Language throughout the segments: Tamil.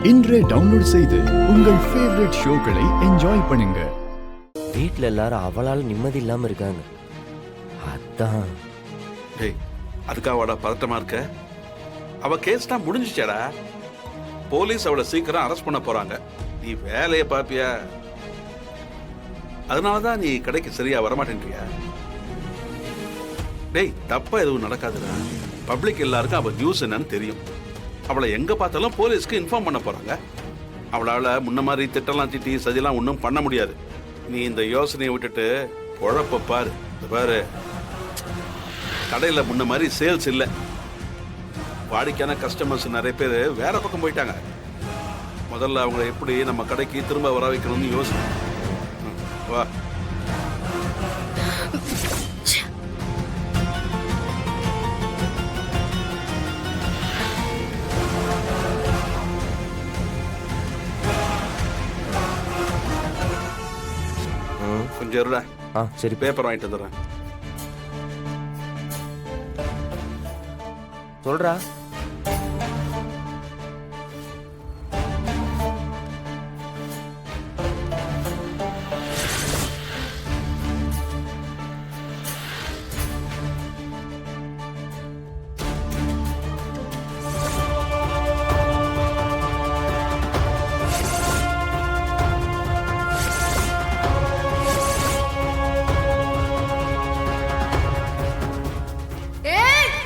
இன்றே டவுன்லோட் செய்து உங்கள் ஃபேவரட் ஷோக்களை என்ஜாய் பண்ணுங்க. வீட்டில் எல்லாரும் அவளால் நிம்மதி இல்லாம இருக்காங்க. அதான் அதுக்காக பதட்டமா இருக்க? அவ கேஸ் தான் முடிஞ்சிச்சாடா. போலீஸ் அவளை சீக்கிரம் அரெஸ்ட் பண்ண போறாங்க. நீ வேலையை பாப்பியா? அதனாலதான் நீ கடைக்கு சரியா வரமாட்டேன்றியா? டேய், தப்பா எதுவும் நடக்காதுடா. பப்ளிக் எல்லாருக்கும் அவ நியூஸ் என்னன்னு தெரியும். அவளை எங்க பார்த்தாலும் போலீஸ்க்கு இன்ஃபார்ம் பண்ண போறாங்க. அவளால முன்ன மாதிரி திட்டலாம் திட்டி சதியெல்லாம் ஒன்றும் பண்ண முடியாது. நீ இந்த யோசனையை விட்டுட்டு பொழப்ப பாரு. பாரு, கடையில முன்ன மாதிரி சேல்ஸ் இல்லை. வாடிக்கையான கஸ்டமர்ஸ் நிறைய பேர் வேற பக்கம் போயிட்டாங்க. முதல்ல அவங்களை எப்படி நம்ம கடைக்கு திரும்ப வர வைக்கணும்னு யோசி. வா. கொஞ்சம் இருடா. சரி, பேப்பர் வாங்கிட்டு வந்துடுறேன். சொல்றா.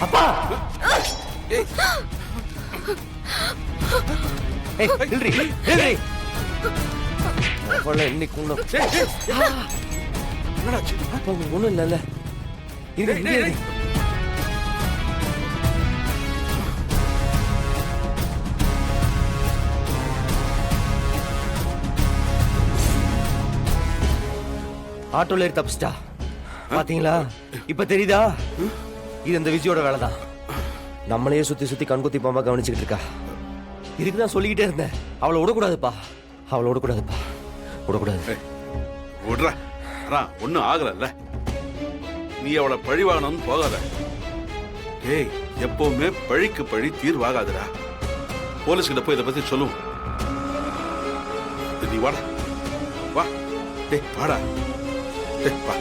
அப்பா, இன்னைக்கு ஒண்ணும் இல்ல. ஆட்டோல ஏறி தப்பிச்சிட்டா. பாத்தீங்களா? இப்ப தெரியுதா? இது இந்த விஜயோட வேலை தான். நம்மளையே சுத்தி சுத்தி கண்குத்தி பாம்பா கவனிச்சுக்கிட்டு இருக்கா. இதுக்கு தான் சொல்லிக்கிட்டே இருந்தேன், அவளை விடக்கூடாதுப்பா, அவளை விடக்கூடாதுப்பா, விடக்கூடாது. விடுறா, ஒன்னும் ஆகல. நீ அவளை பழி வாங்கணும்னு போகாத. ஏய், எப்பவுமே பழிக்கு பழி தீர்வாகாதுடா. போலீஸ் கிட்ட போய் இதை பத்தி சொல்லுவோம். நீ வாடா, வா. டேய், வாடா. டேய், வா.